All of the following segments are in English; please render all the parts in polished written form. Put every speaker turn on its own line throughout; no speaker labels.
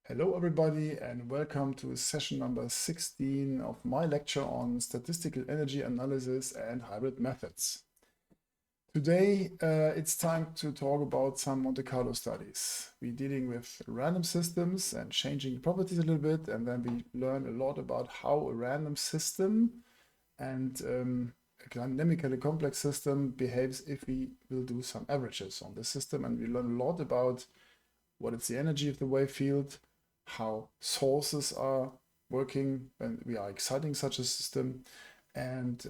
Hello everybody and welcome to session number 16 of my lecture on statistical energy analysis and hybrid methods. Today it's time to talk about some Monte Carlo studies. We're dealing with random systems and changing the properties a little bit, and then we learn a lot about how a random system and a dynamically complex system behaves if we will do some averages on the system, and we learn a lot about what is the energy of the wave field, how sources are working when we are exciting such a system, and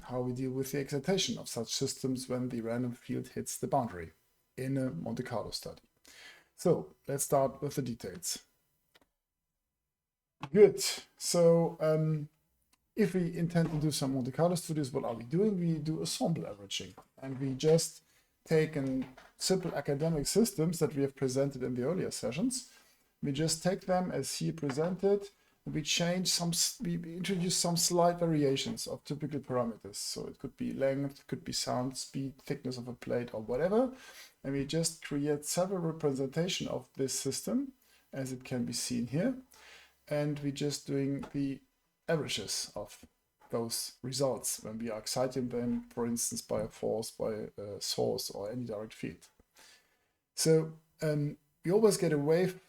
how we deal with the excitation of such systems when the random field hits the boundary in a Monte Carlo study. So let's start with the details. Good. So if we intend to do some Monte Carlo studies, what are we doing? We do ensemble averaging, and we just take simple academic systems that we have presented in the earlier sessions. We just take them as here presented. We introduce some slight variations of typical parameters. So it could be length, it could be sound, speed, thickness of a plate, or whatever. And we just create several representation of this system, as it can be seen here. And we're just doing the averages of those results when we are exciting them, for instance, by a force, by a source, or any direct field. So we always get a wave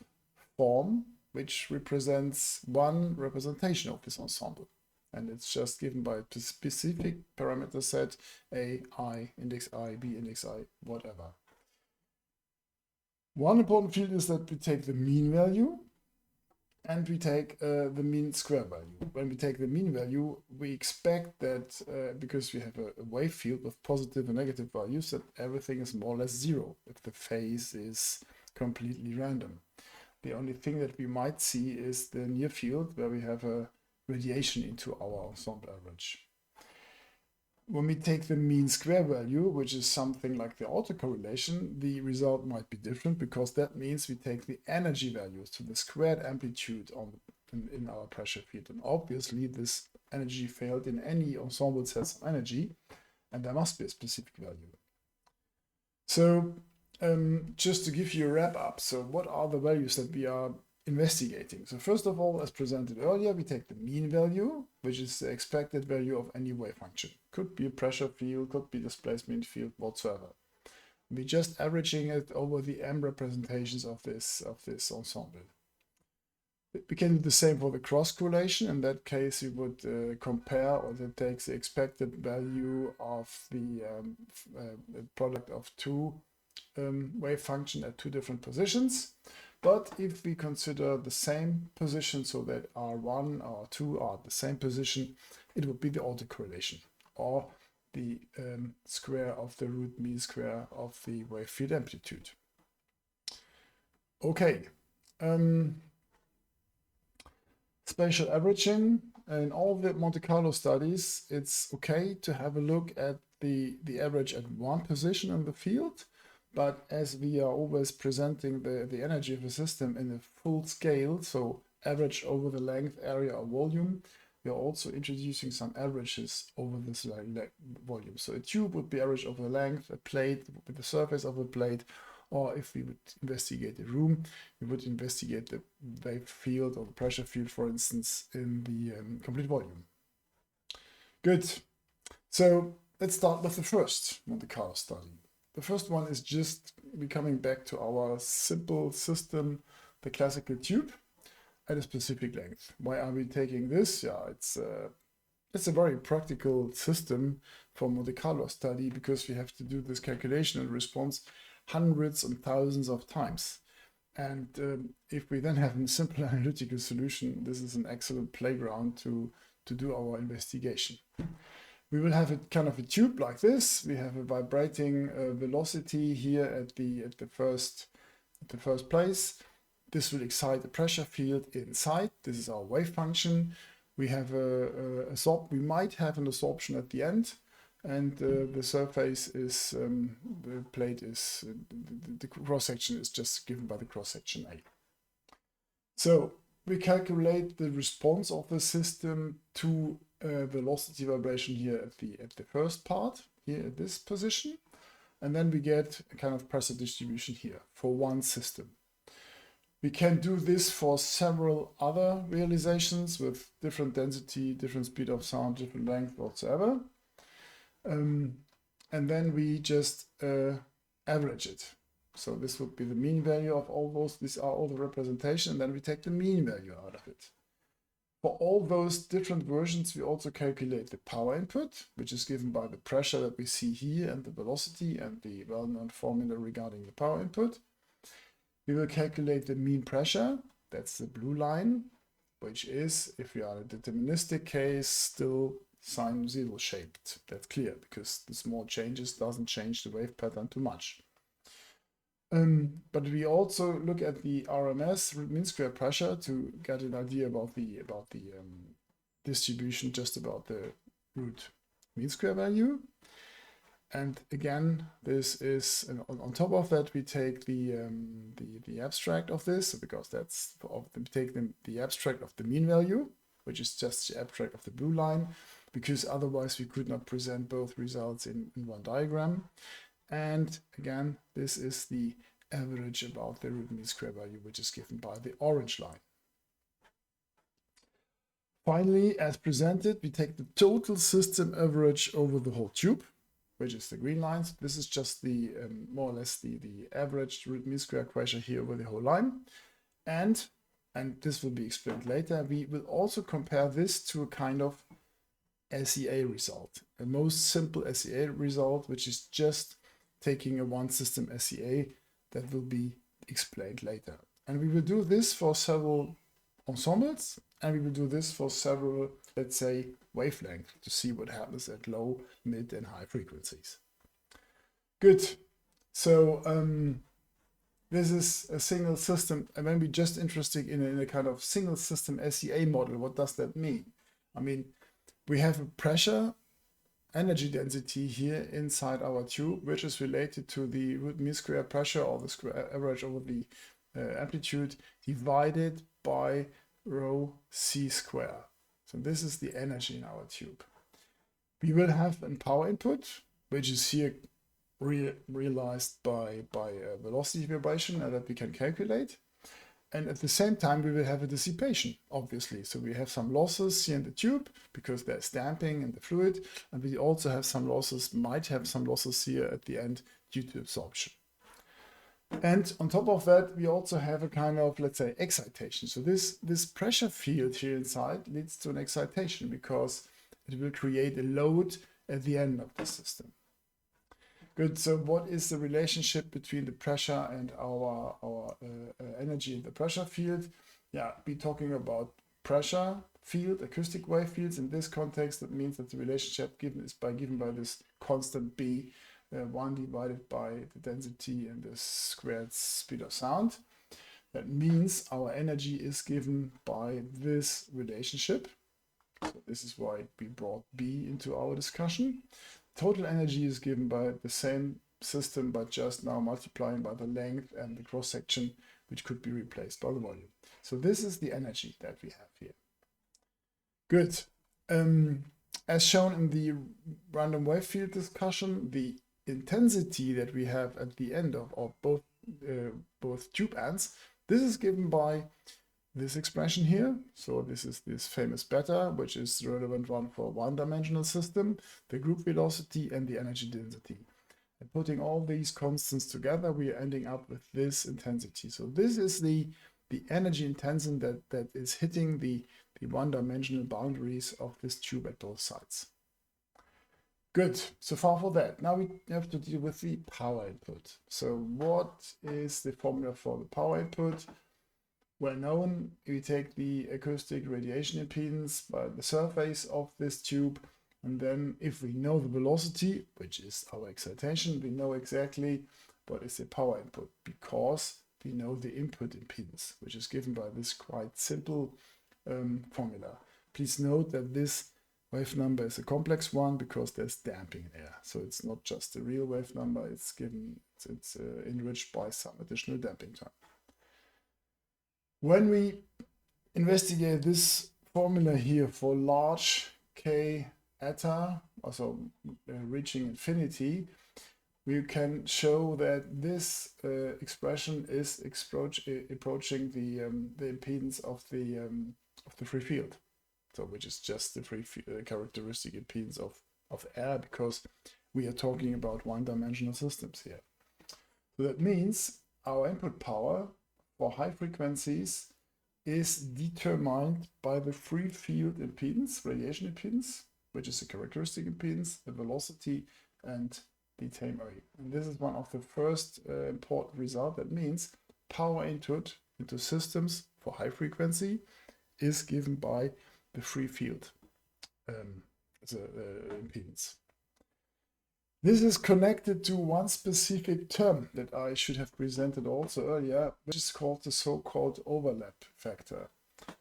form which represents one representation of this ensemble, and it's just given by a specific parameter set a, I, index I, b, index I, whatever. One important field is that we take the mean value and we take the mean square value. When we take the mean value, we expect that because we have a wave field with positive and negative values, that everything is more or less zero if the phase is completely random. The only thing that we might see is the near field, where we have a radiation into our ensemble average. When we take the mean square value, which is something like the autocorrelation, the result might be different, because that means we take the energy values to the squared amplitude in our pressure field. And obviously this energy field in any ensemble has some energy, and there must be a specific value. So just to give you a wrap up, so what are the values that we are investigating? So first of all, as presented earlier, we take the mean value, which is the expected value of any wave function. Could be a pressure field, could be displacement field, whatsoever. We're just averaging it over the m representations of this ensemble. We can do the same for the cross correlation. In that case, we would compare, or that takes the expected value of the product of two wave function at two different positions. But if we consider the same position, so that R1, R2 are at the same position, it would be the autocorrelation, or the square of the root mean square of the wave field amplitude. Okay. Spatial averaging. In all the Monte Carlo studies, it's okay to have a look at the average at one position in the field. But as we are always presenting the energy of a system in a full scale, so average over the length, area, or volume, we are also introducing some averages over this volume. So a tube would be average over the length, a plate with the surface of a plate, or if we would investigate a room, we would investigate the wave field or the pressure field, for instance, in the complete volume. Good. So let's start with the first Monte Carlo study. The first one is just coming back to our simple system, the classical tube at a specific length. Why are we taking this? Yeah, it's a very practical system for Monte Carlo study, because we have to do this calculation and response hundreds and thousands of times. And if we then have a simple analytical solution, this is an excellent playground to do our investigation. We will have a kind of a tube like this. We have a vibrating velocity here at the first place. This will excite the pressure field inside. This is our wave function. We have we might have an absorption at the end, and the surface is the plate is the cross section is just given by the cross section A. So we calculate the response of the system to velocity vibration here at the first part, here at this position, and then we get a kind of pressure distribution here for one system. We can do this for several other realizations with different density, different speed of sound, different length, whatsoever. And then we just average it. So this would be the mean value of all those. These are all the representation, and then we take the mean value out of it. For all those different versions, we also calculate the power input, which is given by the pressure that we see here and the velocity and the well-known formula regarding the power input. We will calculate the mean pressure, that's the blue line, which is, if we are in a deterministic case, still sine zero shaped. That's clear, because the small changes doesn't change the wave pattern too much. But we also look at the RMS, root mean square pressure, to get an idea about the distribution, just about the root mean square value. And again, this is on top of that, we take the abstract of this, because that's we take the abstract of the mean value, which is just the abstract of the blue line, because otherwise we could not present both results in one diagram. And again, this is the average about the root mean square value, which is given by the orange line. Finally, as presented, we take the total system average over the whole tube, which is the green lines. This is just the more or less the average root mean square equation here over the whole line. And this will be explained later, we will also compare this to a kind of SEA result, a most simple SEA result, which is just taking a one system SEA that will be explained later. And we will do this for several ensembles, and we will do this for several, let's say, wavelengths to see what happens at low, mid, and high frequencies. Good. So this is a single system, and when we're just interested in a kind of single system SEA model, what does that mean? I mean, we have a pressure energy density here inside our tube, which is related to the root mean square pressure, or the square average over the amplitude, divided by rho c square. So this is the energy in our tube. We will have a power input, which is here realized by velocity vibration, and that we can calculate. And at the same time, we will have a dissipation, obviously. So we have some losses here in the tube because there's damping in the fluid. And we also have some losses, might have some losses here at the end due to absorption. And on top of that, we also have a kind of, let's say, excitation. So this pressure field here inside leads to an excitation because it will create a load at the end of the system. Good. So what is the relationship between the pressure and our energy in the pressure field? Yeah, we're talking about pressure field, acoustic wave fields. In this context, that means that the relationship given by this constant B, 1 divided by the density and the squared speed of sound. That means our energy is given by this relationship. So this is why we brought B into our discussion. Total energy is given by the same system, but just now multiplying by the length and the cross section, which could be replaced by the volume. So this is the energy that we have here. Good. As shown in the random wave field discussion, the intensity that we have at the end of both tube ends, this is given by this expression here. So this is this famous beta, which is the relevant one for one-dimensional system, the group velocity and the energy density. And putting all these constants together, we are ending up with this intensity. So this is the energy intensity that is hitting the one-dimensional boundaries of this tube at both sides. Good, so far for that. Now we have to deal with the power input. So what is the formula for the power input? Well known, we take the acoustic radiation impedance by the surface of this tube, and then if we know the velocity, which is our excitation, we know exactly what is the power input, because we know the input impedance, which is given by this quite simple formula. Please note that this wave number is a complex one because there's damping there. So it's not just a real wave number, it's enriched by some additional damping term. When we investigate this formula here for large k eta, also reaching infinity, we can show that this expression is approaching the impedance of the free field. So which is just the characteristic impedance of air, because we are talking about one-dimensional systems here. So that means our input power for high frequencies is determined by the free field impedance, radiation impedance, which is a characteristic impedance, the velocity, and the time rate. And this is one of the first important results. That means power input into systems for high frequency is given by the free field impedance. This is connected to one specific term that I should have presented also earlier, which is called the so-called overlap factor.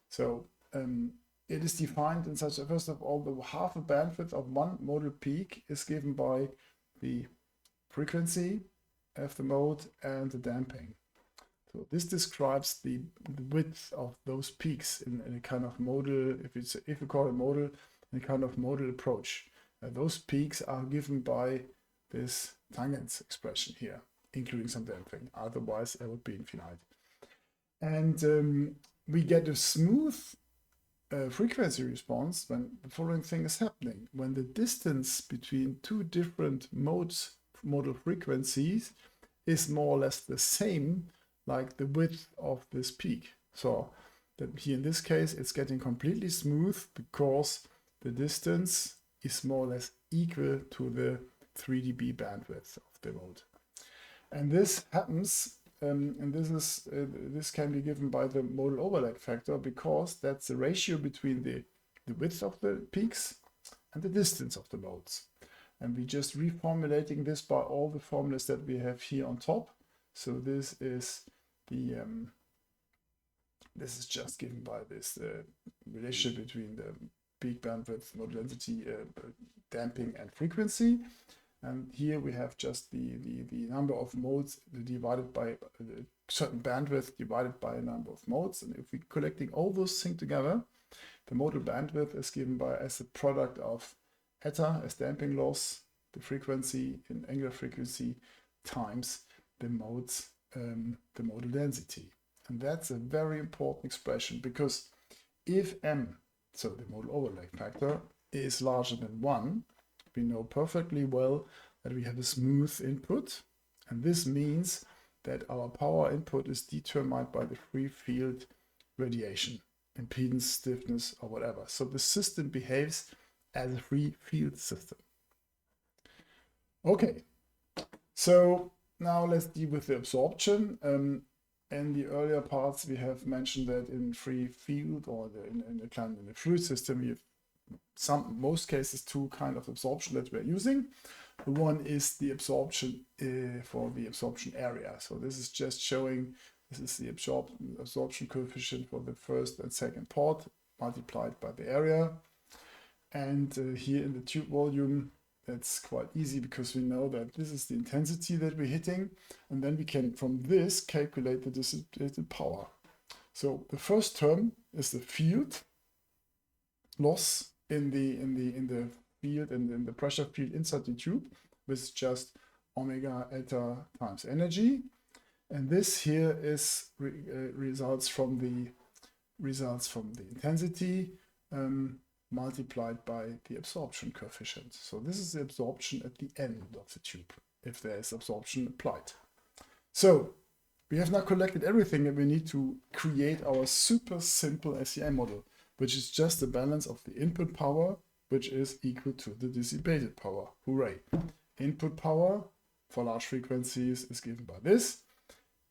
So it is defined in such a, first of all, the half a bandwidth of one modal peak is given by the frequency of the mode and the damping. So this describes the width of those peaks in a kind of modal, if you call it modal, in a kind of modal approach. Those peaks are given by this tangents expression here, including some damping. Otherwise, it would be infinite. And we get a smooth frequency response when the following thing is happening. When the distance between two different modal frequencies is more or less the same, like the width of this peak. So that here in this case, it's getting completely smooth because the distance is more or less equal to the 3 dB bandwidth of the mode. And this happens, and this can be given by the modal overlap factor, because that's the ratio between the width of the peaks and the distance of the modes. And we're just reformulating this by all the formulas that we have here on top. So this is the this is just given by this relationship between the peak bandwidth, modal density, damping, and frequency. And here we have just the number of modes divided by a certain bandwidth divided by a number of modes. And if we're collecting all those things together, the modal bandwidth is given by as a product of eta as damping loss, the frequency in angular frequency, times the modes, the modal density. And that's a very important expression, because if m, so the modal overlap factor, is larger than 1, we know perfectly well that we have a smooth input. And this means that our power input is determined by the free field radiation, impedance, stiffness, or whatever. So the system behaves as a free field system. Okay, so now let's deal with the absorption. In the earlier parts, we have mentioned that in free field, or in the fluid system, we have most cases two kind of absorption that we're using. One is the absorption for the absorption area. So this is just showing, this is the absorption coefficient for the first and second port multiplied by the area. And here in the tube volume, that's quite easy, because we know that this is the intensity that we're hitting, and then we can from this calculate the dissipated power. So the first term is the field loss in the field and in the pressure field inside the tube, with just omega eta times energy, and this here is results from the intensity multiplied by the absorption coefficient. So this is the absorption at the end of the tube, if there is absorption applied. So we have now collected everything, and we need to create our super simple SEI model, which is just the balance of the input power, which is equal to the dissipated power. Hooray! Input power for large frequencies is given by this.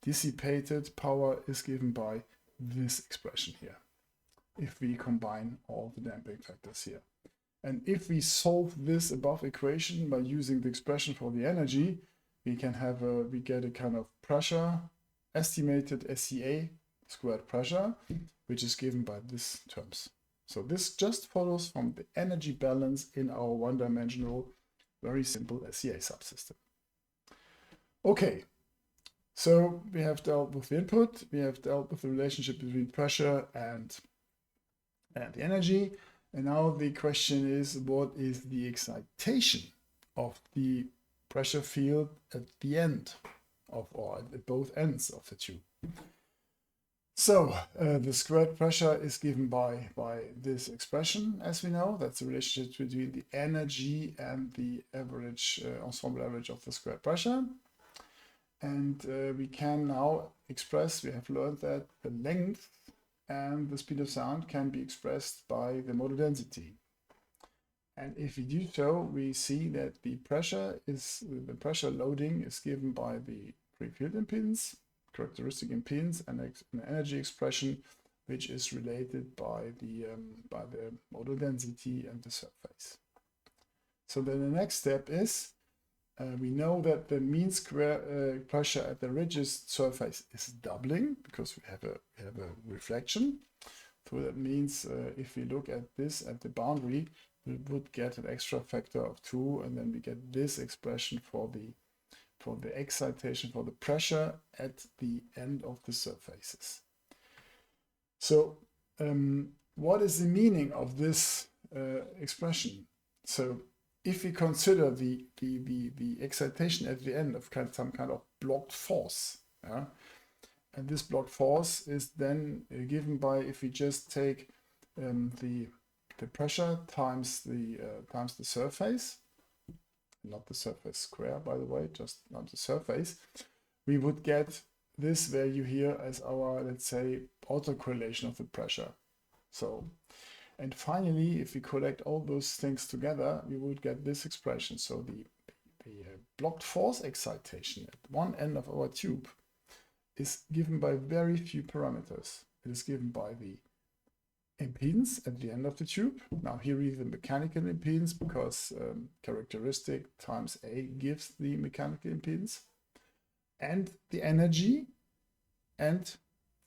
Dissipated power is given by this expression here, if we combine all the damping factors here. And if we solve this above equation by using the expression for the energy, we can have we get a kind of pressure, estimated SEA squared pressure, which is given by these terms. So this just follows from the energy balance in our one-dimensional, very simple SEA subsystem. Okay, so we have dealt with the input, we have dealt with the relationship between pressure and the energy, and now the question is, what is the excitation of the pressure field at the end of, or at both ends of the tube. So the squared pressure is given by this expression, as we know. That's the relationship between the energy and the average, ensemble average of the squared pressure. And we can now express, we have learned that the length and the speed of sound can be expressed by the modal density. And if we do so, we see that the pressure loading is given by the free field impedance, characteristic impedance, and an energy expression which is related by the modal density and the surface. So then the next step is we know that the mean square pressure at the ridge's surface is doubling because we have a reflection. So that means if we look at this at the boundary, we would get an extra factor of 2, and then we get this expression for the excitation, for the pressure at the end of the surfaces. So what is the meaning of this expression? So if we consider the excitation at the end of some kind of blocked force, yeah? And this blocked force is then given by, if we just take the pressure times the surface, not the surface square, by the way, just not the surface, we would get this value here as our, let's say, autocorrelation of the pressure. So, and finally, if we collect all those things together, we would get this expression. So the blocked force excitation at one end of our tube is given by very few parameters. It is given by the impedance at the end of the tube. Now here is the mechanical impedance because characteristic times A gives the mechanical impedance, and the energy, and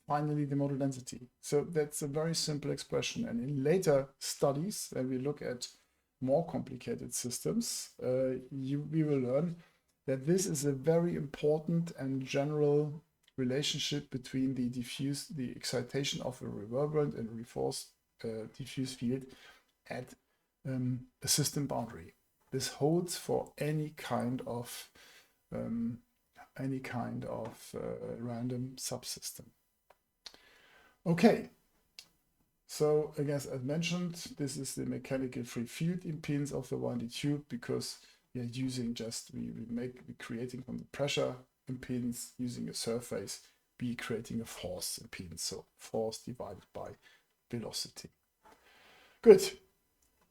finally the modal density. So that's a very simple expression. And in later studies, when we look at more complicated systems, we will learn that this is a very important and general relationship between the excitation of a reverberant and reinforced diffuse field at a system boundary. This holds for any kind of random subsystem. Okay, so I guess as mentioned, this is the mechanical free field impedance of the 1D tube, because we are using we're creating from the pressure impedance using a surface, be creating a force impedance, so force divided by velocity. Good.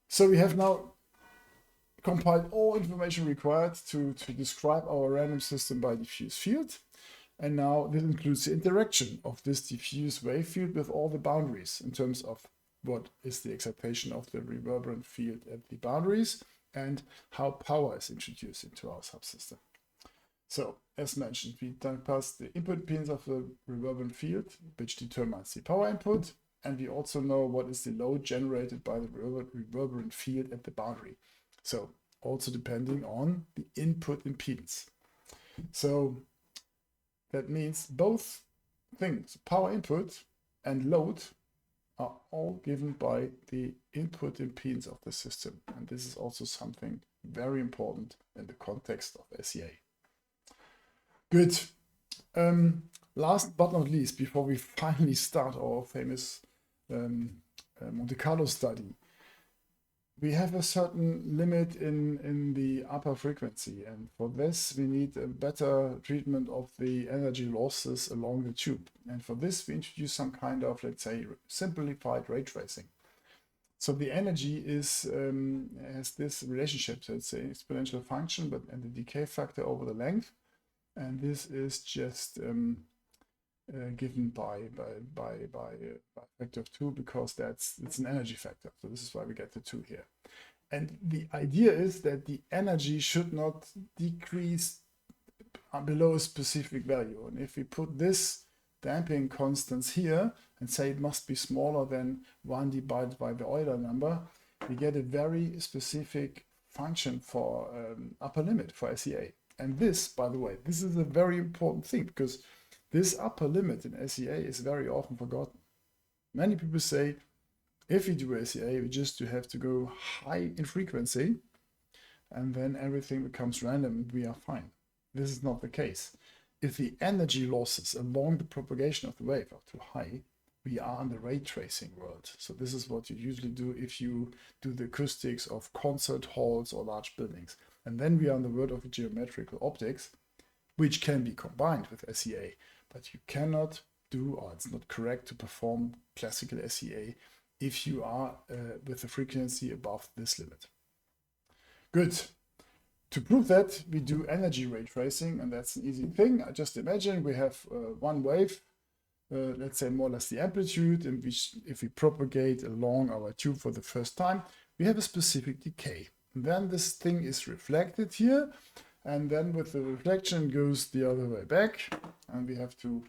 So we have now compiled all information required to describe our random system by diffuse field. And now this includes the interaction of this diffuse wave field with all the boundaries in terms of what is the excitation of the reverberant field at the boundaries and how power is introduced into our subsystem. So, as mentioned, we pass the input impedance of the reverberant field, which determines the power input, and we also know what is the load generated by the reverberant field at the boundary. So, also depending on the input impedance. So, that means both things, power input and load, are all given by the input impedance of the system. And this is also something very important in the context of SEA. Good. Last but not least, before we finally start our famous Monte Carlo study, we have a certain limit in the upper frequency, and for this we need a better treatment of the energy losses along the tube. And for this we introduce some kind of, let's say, simplified ray tracing. So the energy has this relationship, so it's an exponential function, and the decay factor over the length. And this is just given by factor of 2, because it's an energy factor. So this is why we get the 2 here. And the idea is that the energy should not decrease below a specific value. And if we put this damping constants here and say it must be smaller than 1 divided by the Euler number, we get a very specific function for upper limit for SEA. And this, by the way, this is a very important thing, because this upper limit in SEA is very often forgotten. Many people say, if you do SEA, we just have to go high in frequency, and then everything becomes random and we are fine. This is not the case. If the energy losses along the propagation of the wave are too high, we are in the ray tracing world. So this is what you usually do if you do the acoustics of concert halls or large buildings. And then we are in the world of geometrical optics, which can be combined with SEA, but you cannot do, or it's not correct to perform classical SEA if you are with a frequency above this limit. Good. To prove that, we do energy ray tracing, and that's an easy thing. I just imagine we have one wave, let's say more or less the amplitude, in which if we propagate along our tube for the first time, we have a specific decay. And then this thing is reflected here, and then with the reflection goes the other way back, and we have to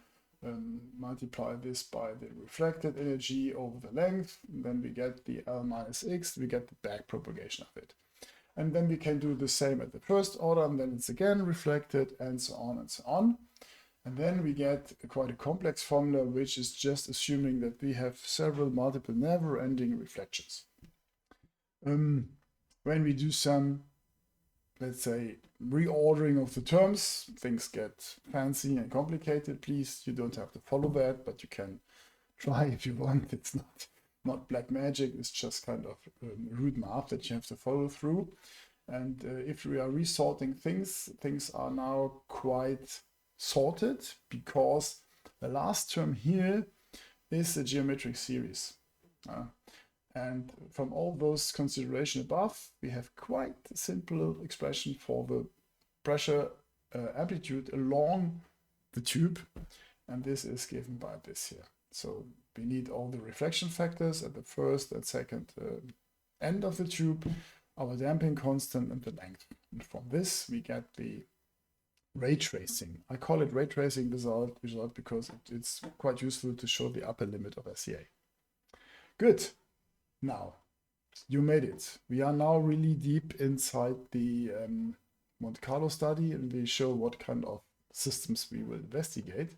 multiply this by the reflected energy over the length, and then we get the L minus X, we get the back propagation of it. And then we can do the same at the first order, and then it's again reflected, and so on and so on. And then we get quite a complex formula, which is just assuming that we have several multiple never-ending reflections. When we do some, let's say, reordering of the terms, things get fancy and complicated. Please, you don't have to follow that, but you can try if you want. It's not black magic, it's just kind of rude math that you have to follow through. And if we are resorting things are now quite sorted, because the last term here is a geometric series. And from all those considerations above, we have quite a simple expression for the pressure amplitude along the tube, and this is given by this here. So we need all the reflection factors at the first and second end of the tube, our damping constant, and the length. And from this, we get the ray tracing. I call it ray tracing result because it's quite useful to show the upper limit of SEA. Good. Now, you made it. We are now really deep inside the Monte Carlo study, and we show what kind of systems we will investigate.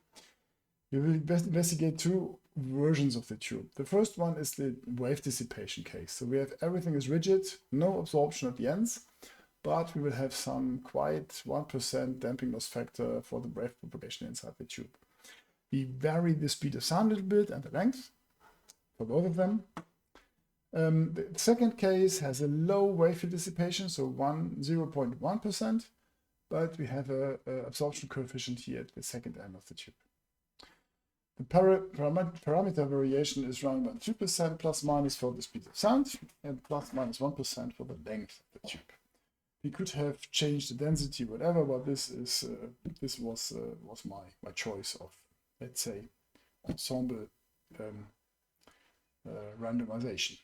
We will investigate two versions of the tube. The first one is the wave dissipation case. So we have everything is rigid, no absorption at the ends, but we will have some quite 1% damping loss factor for the wave propagation inside the tube. We vary the speed of sound a little bit and the length for both of them. The second case has a low wave field dissipation, so 0.1%, but we have an absorption coefficient here at the second end of the tube. The parameter variation is around about 2% plus minus for the speed of sound and plus minus 1% for the length of the tube. We could have changed the density, whatever, but this was my choice of, let's say, ensemble randomization.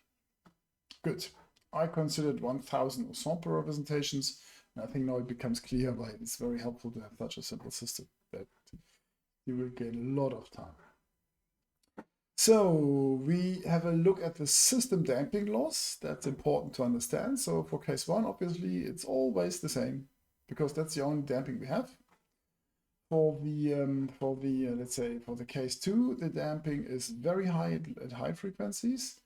Good. I considered 1,000 ensemble representations, and I think now it becomes clear why it's very helpful to have such a simple system that you will gain a lot of time. So we have a look at the system damping loss. That's important to understand. So for case one, obviously, it's always the same because that's the only damping we have. For the let's say for the case two, the damping is very high at high frequencies,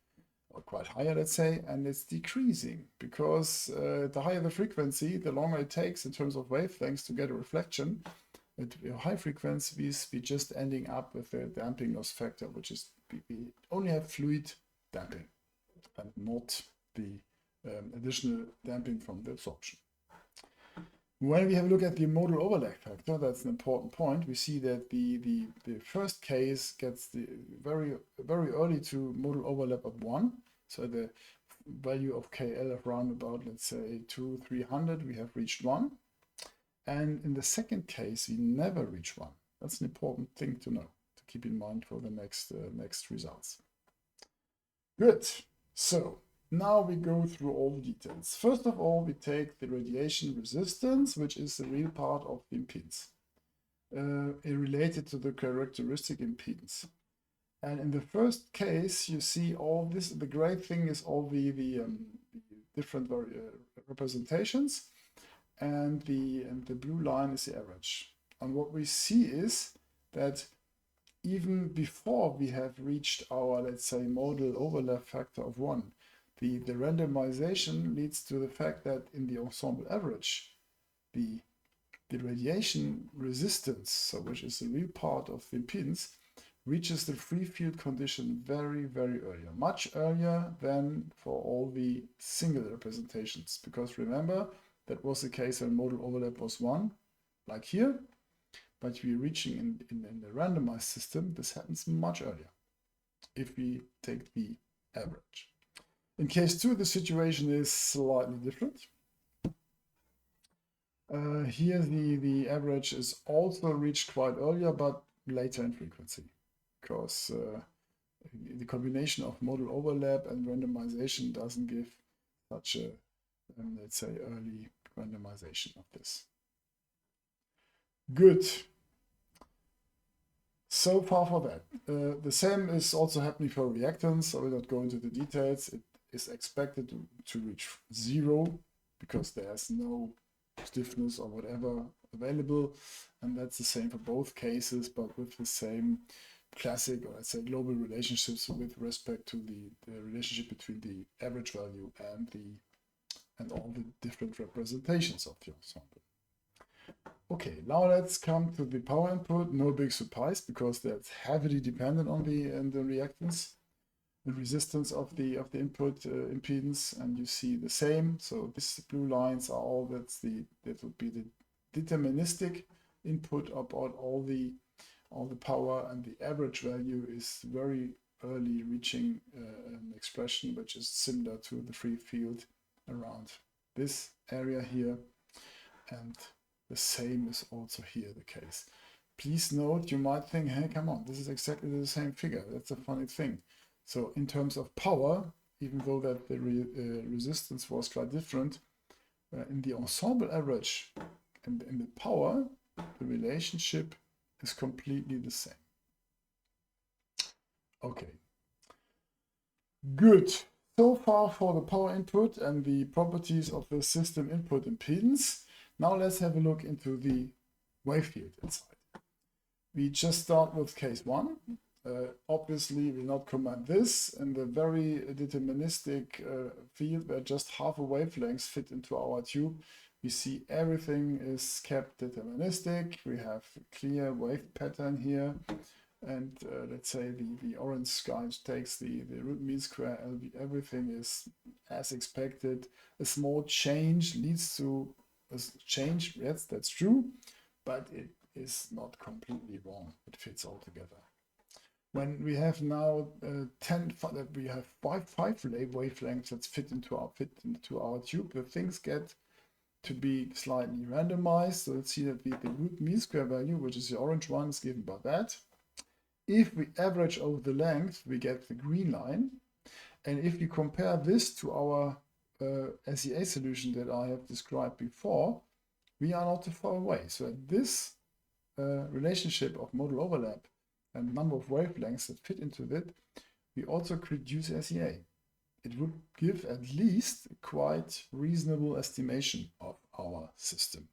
or quite higher, let's say, and it's decreasing because the higher the frequency, the longer it takes in terms of wavelengths to get a reflection. At high frequencies, we're just ending up with a damping loss factor, which is we only have fluid damping and not the additional damping from the absorption. When we have a look at the modal overlap factor, that's an important point. We see that the first case gets the very early to modal overlap of 1. So the value of KL of around about, let's say 200-300, we have reached 1. And in the second case, we never reach 1. That's an important thing to know, to keep in mind for the next results. Good. So now we go through all the details. First of all, we take the radiation resistance, which is the real part of the impedance, related to the characteristic impedance. And in the first case, you see all this. The great thing is all the different representations. And the blue line is the average. And what we see is that even before we have reached our, let's say, modal overlap factor of 1, the randomization leads to the fact that in the ensemble average, the radiation resistance, so which is a real part of the impedance, reaches the free field condition very, very early, much earlier than for all the single representations. Because remember, that was the case when modal overlap was 1, like here, but we're reaching in the randomized system, this happens much earlier if we take the average. In case 2, the situation is slightly different. Here the average is also reached quite earlier, but later in frequency, because the combination of modal overlap and randomization doesn't give such a, let's say, early randomization of this. Good. So far for that. The same is also happening for reactance. I will not go into the details. It is expected to reach 0 because there's no stiffness or whatever available, and that's the same for both cases, but with the same classic, or let's say global relationships with respect to the relationship between the average value and all the different representations of the ensemble. Okay, now let's come to the power input. No big surprise, because that's heavily dependent on the reactance, the resistance of the input impedance, and you see the same. So these blue lines are all that would be the deterministic input about all the power, and the average value is very early reaching an expression which is similar to the free field around this area here, and the same is also here the case. Please note, you might think, hey, come on, this is exactly the same figure. That's a funny thing. So in terms of power, even though that the resistance was quite different, in the ensemble average and in the power, the relationship is completely the same. Okay. Good. So far for the power input and the properties of the system input impedance. Now let's have a look into the wave field inside. We just start with case 1. Obviously, we will not comment this in the very deterministic field where just half a wavelength fit into our tube. We see everything is kept deterministic. We have a clear wave pattern here. And let's say the orange sky takes the root mean square. Everything is as expected. A small change leads to a change. Yes, that's true, but it is not completely wrong. It fits all together. When we have now we have five wavelengths that fit into our tube, the things get to be slightly randomized. So let's see that the root mean square value, which is the orange one, is given by that. If we average over the length, we get the green line. And if we compare this to our SEA solution that I have described before, we are not too far away. So at this relationship of modal overlap and number of wavelengths that fit into it, we also could use SEA. It would give at least a quite reasonable estimation of our system.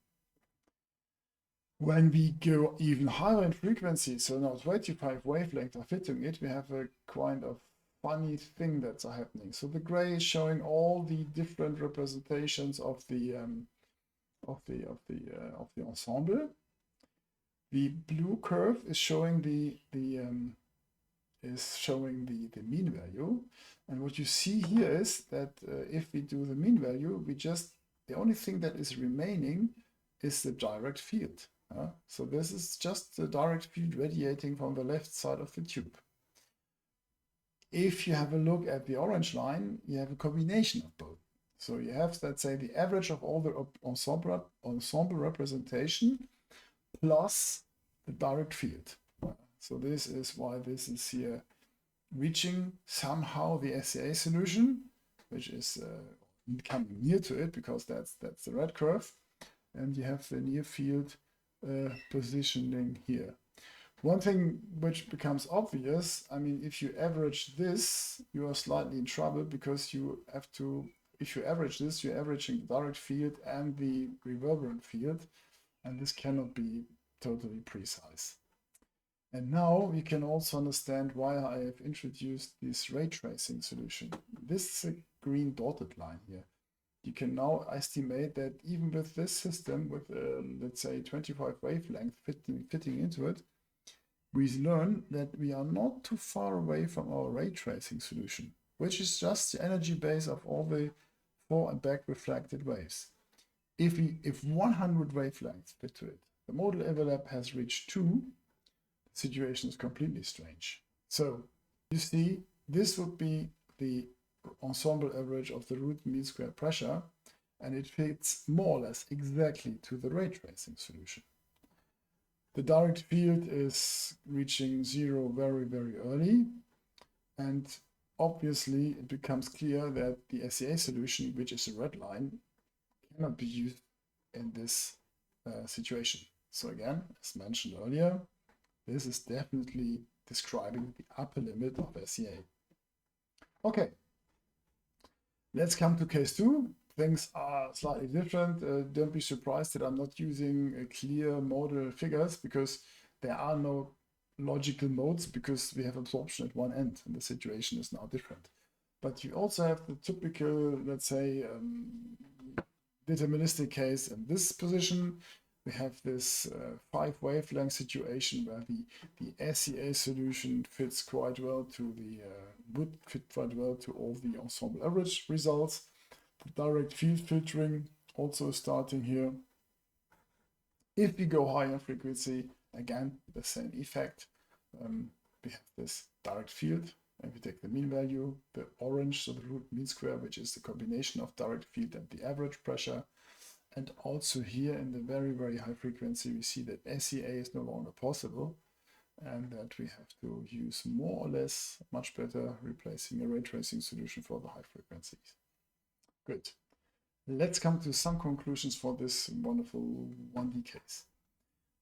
When we go even higher in frequency, so now 25 wavelengths are fitting it, we have a kind of funny thing that's happening. So the gray is showing all the different representations of the ensemble. The blue curve is showing the mean value, and what you see here is that if we do the mean value, the only thing that is remaining is the direct field. So this is just the direct field radiating from the left side of the tube. If you have a look at the orange line, you have a combination of both. So you have, let's say, the average of all the ensemble representation plus the direct field. So this is why this is here reaching somehow the SEA solution, which is coming near to it, because that's the red curve, and you have the near field positioning here. One thing which becomes obvious, I mean, if you average this, you are slightly in trouble, because you have to, if you average this, you're averaging the direct field and the reverberant field, and this cannot be totally precise. And now we can also understand why I have introduced this ray tracing solution. This is a green dotted line here. You can now estimate that even with this system, with let's say 25 wavelength fitting into it, we learn that we are not too far away from our ray tracing solution, which is just the energy base of all the fore and back reflected waves. If 100 wavelengths fit to it, the modal overlap has reached 2, the situation is completely strange. So you see, this would be the ensemble average of the root mean square pressure, and it fits more or less exactly to the ray tracing solution. The direct field is reaching 0 very, very early, and obviously it becomes clear that the SEA solution, which is a red line, cannot be used in this situation. So again, as mentioned earlier, this is definitely describing the upper limit of SEA. Okay, let's come to case 2. Things are slightly different. Don't be surprised that I'm not using clear modal figures, because there are no logical modes, because we have absorption at one end and the situation is now different. But you also have the typical, let's say, deterministic case in this position. We have this 5 wavelength situation where the SEA solution fits quite well to the, would fit quite well to all the ensemble average results. The direct field filtering also starting here. If we go higher frequency, again, the same effect. We have this direct field, and we take the mean value, the orange, so the root mean square, which is the combination of direct field and the average pressure. And also here in the very, very high frequency, we see that SEA is no longer possible, and that we have to use more or less much better replacing a ray tracing solution for the high frequencies. Good. Let's come to some conclusions for this wonderful 1D case.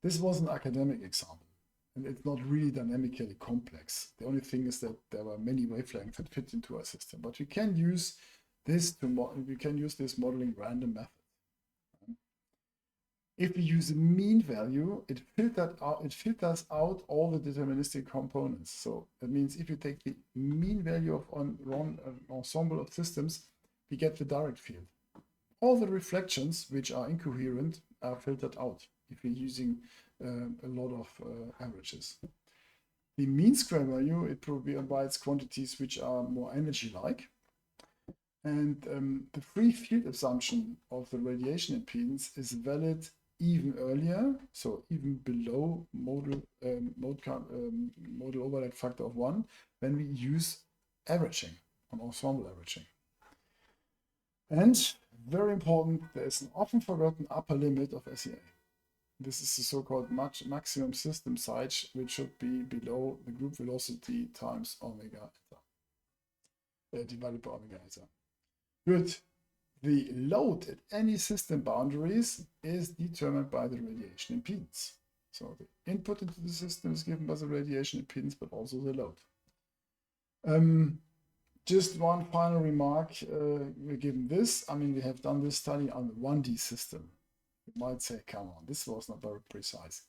This was an academic example, and it's not really dynamically complex. The only thing is that there were many wavelengths that fit into our system, but we can use this modeling random method. If we use a mean value, it filters out all the deterministic components. So that means if you take the mean value of an ensemble of systems, we get the direct field. All the reflections, which are incoherent, are filtered out if we're using a lot of averages. The mean square value, it provides quantities which are more energy-like. And the free field assumption of the radiation impedance is valid even earlier, so even below modal overlap factor of 1, when we use averaging, on ensemble averaging. And very important, there is an often forgotten upper limit of SEA. This is the so-called maximum system size, which should be below the group velocity times omega eta, divided by omega eta. Good. The load at any system boundaries is determined by the radiation impedance. So the input into the system is given by the radiation impedance, but also the load. Just one final remark, we're given this. I mean, we have done this study on the 1D system. You might say, come on, this was not very precise.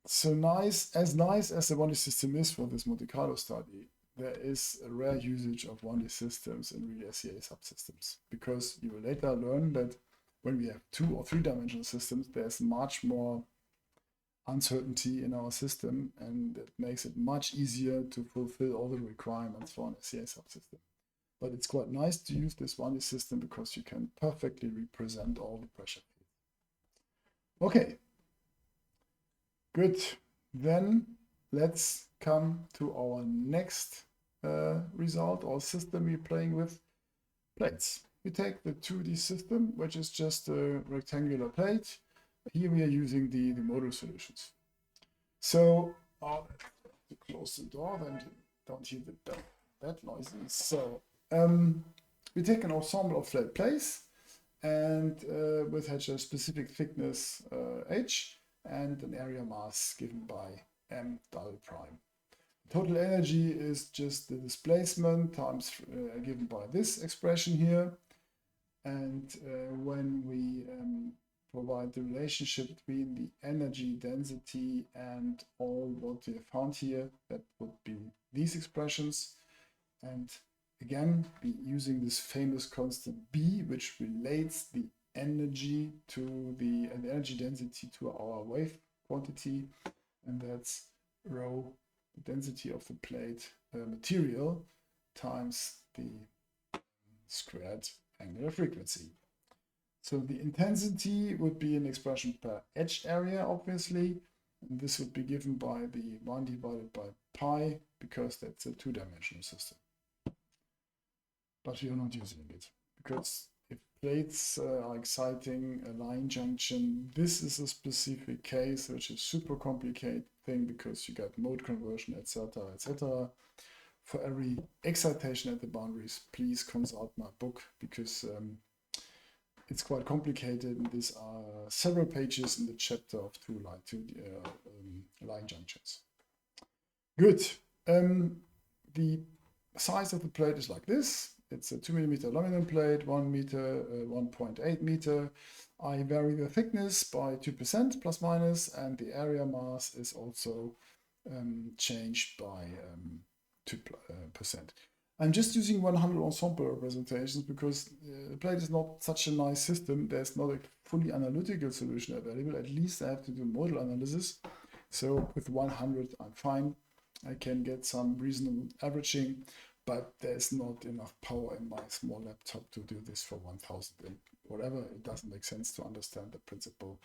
So nice as the 1D system is for this Monte Carlo study, there is a rare usage of 1D systems in real SEA subsystems, because you will later learn that when we have 2 or 3 dimensional systems, there's much more uncertainty in our system, and it makes it much easier to fulfill all the requirements for an SEA subsystem. But it's quite nice to use this 1D system because you can perfectly represent all the pressure fields. Okay, good. Then let's come to our next result or system we're playing with, plates. We take the 2D system, which is just a rectangular plate. Here we are using the modal solutions. So to close the door, then you don't hear the bad noises. So we take an ensemble of flat plates, and with a specific thickness h, and an area mass given by m double prime. Total energy is just the displacement times given by this expression here. And when we provide the relationship between the energy density and all what we have found here, that would be these expressions. And again be using this famous constant B, which relates the energy to the energy density to our wave quantity, and that's rho, the density of the plate material, times the squared angular frequency. So the intensity would be an expression per edge area, obviously, and this would be given by the 1 divided by pi, because that's a two-dimensional system. But we are not using it, because if plates are exciting a line junction, this is a specific case, which is super complicated thing, because you got mode conversion, etc., etc. For every excitation at the boundaries, please consult my book, because it's quite complicated, and these are several pages in the chapter of two line junctions. Good. The size of the plate is like this. It's a 2 millimeter aluminum plate, 1 meter, 1.8 meter. I vary the thickness by 2% plus minus, and the area mass is also changed by 2%. I'm just using 100 ensemble representations because the plate is not such a nice system. There's not a fully analytical solution available. At least I have to do model analysis. So with 100, I'm fine. I can get some reasonable averaging, but there's not enough power in my small laptop to do this for 1000 and whatever. It doesn't make sense to understand the principal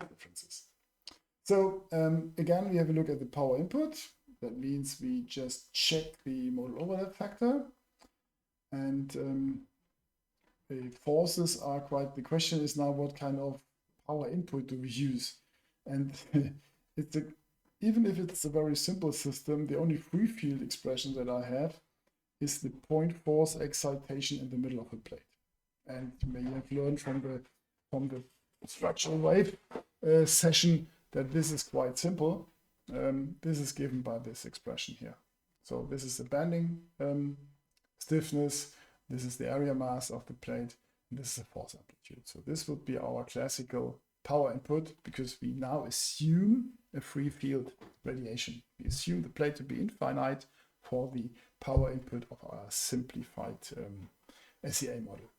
differences. So again, we have a look at the power input. That means we just check the modal overlap factor, and the forces are quite, the question is now what kind of power input do we use? And it's even if it's a very simple system, the only free field expression that I have is the point force excitation in the middle of the plate. And you may have learned from the structural wave session that this is quite simple. This is given by this expression here. So this is the bending stiffness, this is the area mass of the plate, and this is the force amplitude. So this would be our classical power input, because we now assume a free field radiation. We assume the plate to be infinite for the power input of our simplified SEA model.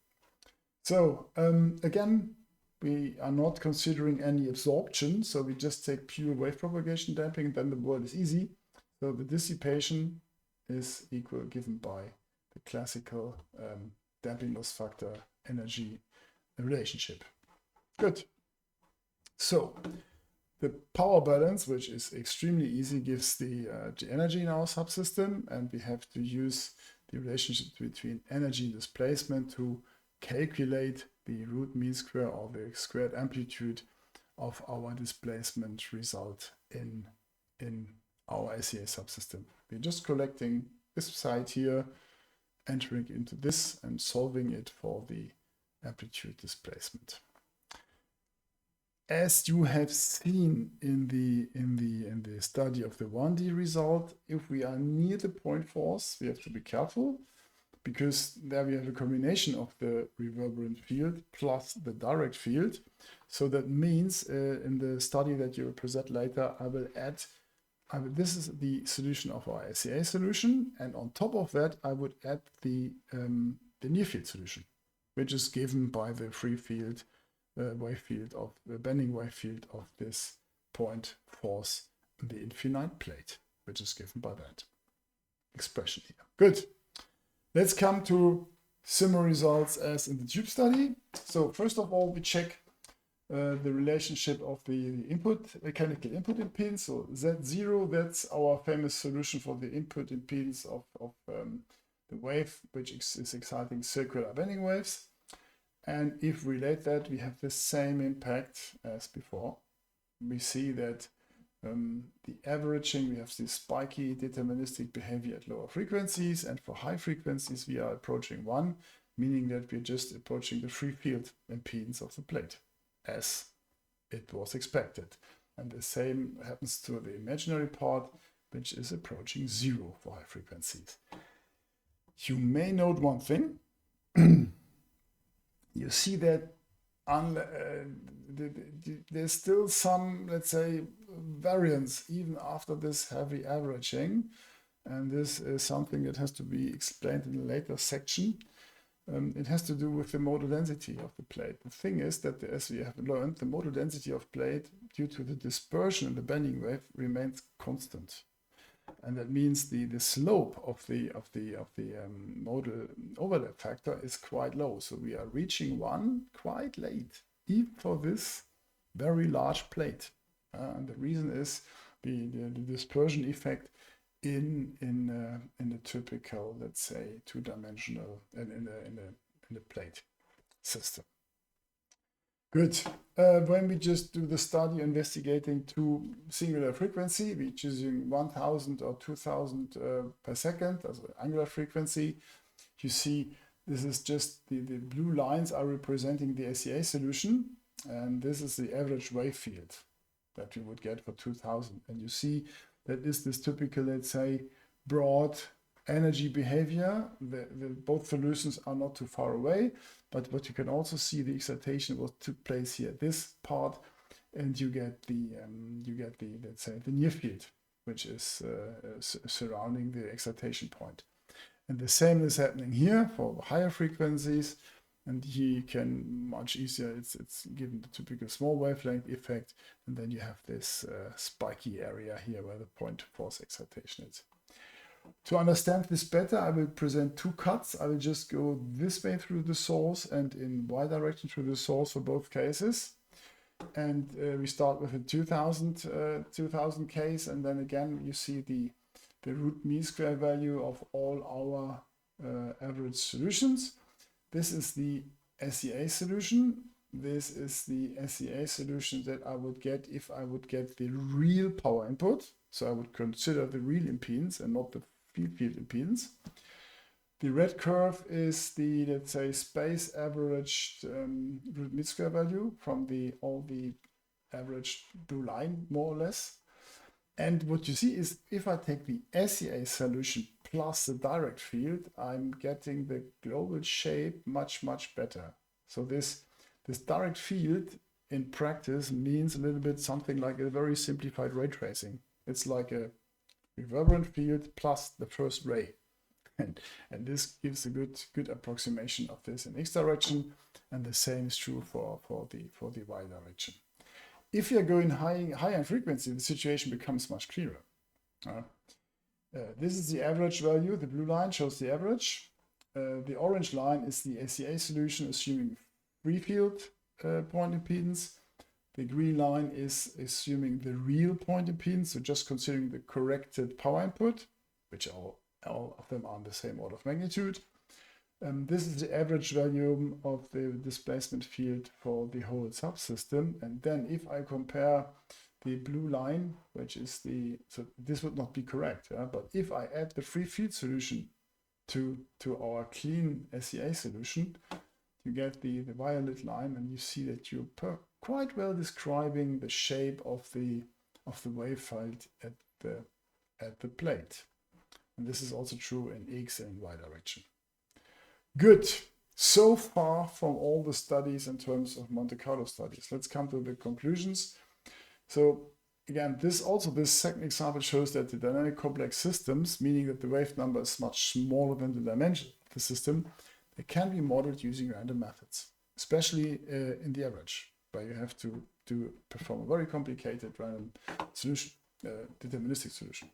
So again, we are not considering any absorption, so we just take pure wave propagation damping, then the world is easy. So the dissipation is given by the classical damping loss factor energy relationship. Good. So the power balance, which is extremely easy, gives the energy in our subsystem, and we have to use the relationship between energy and displacement to calculate the root mean square or the squared amplitude of our displacement result in our SEA subsystem. We're just collecting this side here, entering into this and solving it for the amplitude displacement. As you have seen in the study of the 1D result, if we are near the point force, we have to be careful, because there we have a combination of the reverberant field plus the direct field. So that means in the study that you will present later, I will add, this is the solution of our SEA solution, and on top of that, I would add the near field solution, which is given by the free field wave field of the bending wave field of this point force in the infinite plate, which is given by that expression here. Good. Let's come to similar results as in the tube study. So first of all, we check the relationship of the input, mechanical input impedance. So Z0, that's our famous solution for the input impedance of the wave, which is exciting circular bending waves. And if we relate that, we have the same impact as before. We see that the averaging, we have this spiky deterministic behavior at lower frequencies, and for high frequencies we are approaching 1, meaning that we're just approaching the free field impedance of the plate as it was expected. And the same happens to the imaginary part, which is approaching 0 for high frequencies. You may note one thing. You see that there's still some, let's say, variance even after this heavy averaging. and this is something that has to be explained in a later section. It has to do with the modal density of the plate. The thing is that, as we have learned, the modal density of plate, due to the dispersion in the bending wave, remains constant, and that means the slope of the modal overlap factor is quite low. So we are reaching one quite late, even for this very large plate. And the reason is the dispersion effect in the typical, let's say, two-dimensional in the plate system. Good. When we just do the study investigating two singular frequency, which is using 1000 or 2000 per second as an angular frequency, you see this is just the blue lines are representing the SEA solution, and this is the average wave field that you would get for 2000. And you see that is this typical, let's say, broad energy behavior. Both solutions are not too far away, but what you can also see, the excitation what took place here, this part, and you get the let's say the near field, which is surrounding the excitation point. And the same is happening here for higher frequencies. And here you can much easier, it's given the typical small wavelength effect, and then you have this spiky area here where the point force excitation is. To understand this better, I will present two cuts. I will just go this way through the source and in y direction through the source for both cases. And we start with a 2000 case, and then again you see the root mean square value of all our average solutions. This is the SEA solution. This is the SEA solution that I would get if I would get the real power input. So I would consider the real impedance and not the field impedance. The red curve is the, let's say, space averaged root mean square value from all the average blue line, more or less. And what you see is if I take the SEA solution plus the direct field, I'm getting the global shape much, much better. So this direct field in practice means a little bit something like a very simplified ray tracing. It's like a reverberant field plus the first ray. And this gives a good approximation of this in X direction, and the same is true for the Y direction. If you're going high in frequency, the situation becomes much clearer. This is the average value. The blue line shows the average. The orange line is the SEA solution, assuming free field point impedance. The green line is assuming the real point impedance, so just considering the corrected power input, which all of them are in the same order of magnitude. This is the average value of the displacement field for the whole subsystem. And then if I compare the blue line, which is so this would not be correct, but if I add the free field solution to our clean SEA solution, you get the violet line, and you see that you're quite well describing the shape of the wave field at the plate. And this is also true in X and Y direction. Good. So far from all the studies in terms of Monte Carlo studies. Let's come to the conclusions. So again, this second example shows that the dynamic complex systems, meaning that the wave number is much smaller than the dimension of the system, they can be modeled using random methods, especially in the average, where you have to perform a very complicated random solution, deterministic solution.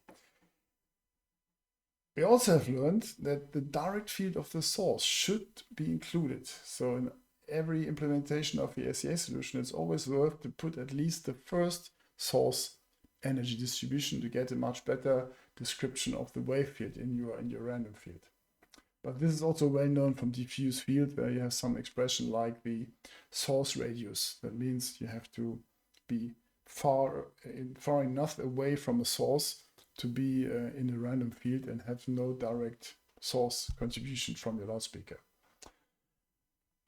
We also have learned that the direct field of the source should be included. So in every implementation of the SEA solution, it's always worth to put at least the first source energy distribution to get a much better description of the wave field in your random field. But this is also well known from diffuse field, where you have some expression like the source radius. That means you have to be far enough away from a source to be in a random field and have no direct source contribution from your loudspeaker.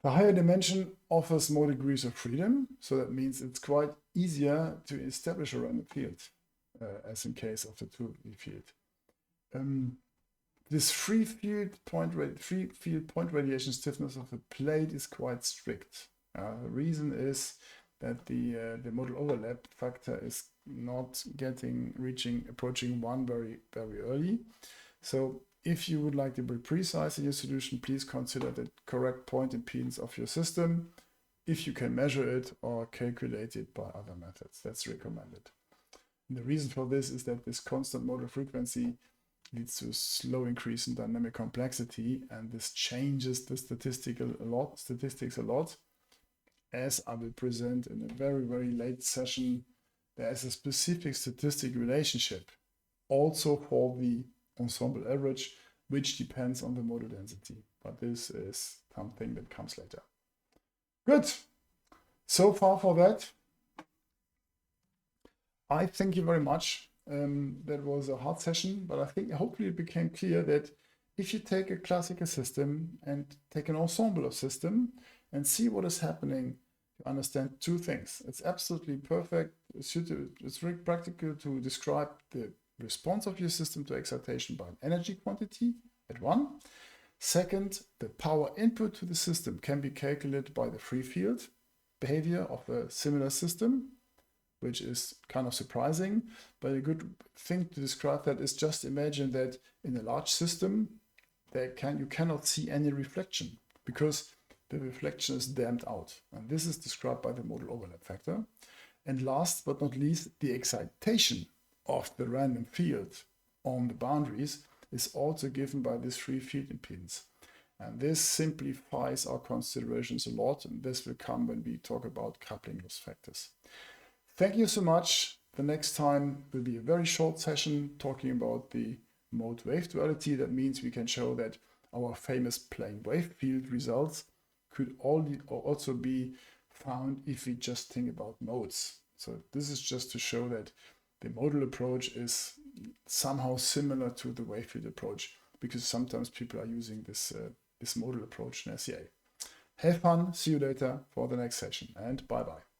The higher dimension offers more degrees of freedom, so that means it's quite easier to establish a random field, as in case of the 2D field. This free field point radiation stiffness of the plate is quite strict. The reason is that the modal overlap factor is not approaching 1 very, very early. So if you would like to be precise in your solution, please consider the correct point impedance of your system, if you can measure it or calculate it by other methods. That's recommended. And the reason for this is that this constant modal frequency leads to a slow increase in dynamic complexity, and this changes the statistics a lot. As I will present in a very, very late session, there is a specific statistic relationship also for the ensemble average, which depends on the modal density. But this is something that comes later. Good. So far for that. I thank you very much. That was a hard session, but I think hopefully it became clear that if you take a classical system and take an ensemble of system and see what is happening, you understand two things. It's absolutely perfect. It's very practical to describe the response of your system to excitation by an energy quantity at 1. Second, the power input to the system can be calculated by the free field behavior of a similar system, which is kind of surprising, but a good thing to describe that is just imagine that in a large system, you cannot see any reflection because the reflection is damped out. And this is described by the modal overlap factor. And last but not least, the excitation of the random field on the boundaries is also given by this free field impedance. And this simplifies our considerations a lot, and this will come when we talk about coupling loss factors. Thank you so much. The next time will be a very short session talking about the mode-wave duality. That means we can show that our famous plane wave field results could also be found if we just think about modes. So this is just to show that the modal approach is somehow similar to the wave field approach, because sometimes people are using this modal approach in SEA. Have fun. See you later for the next session, and bye-bye.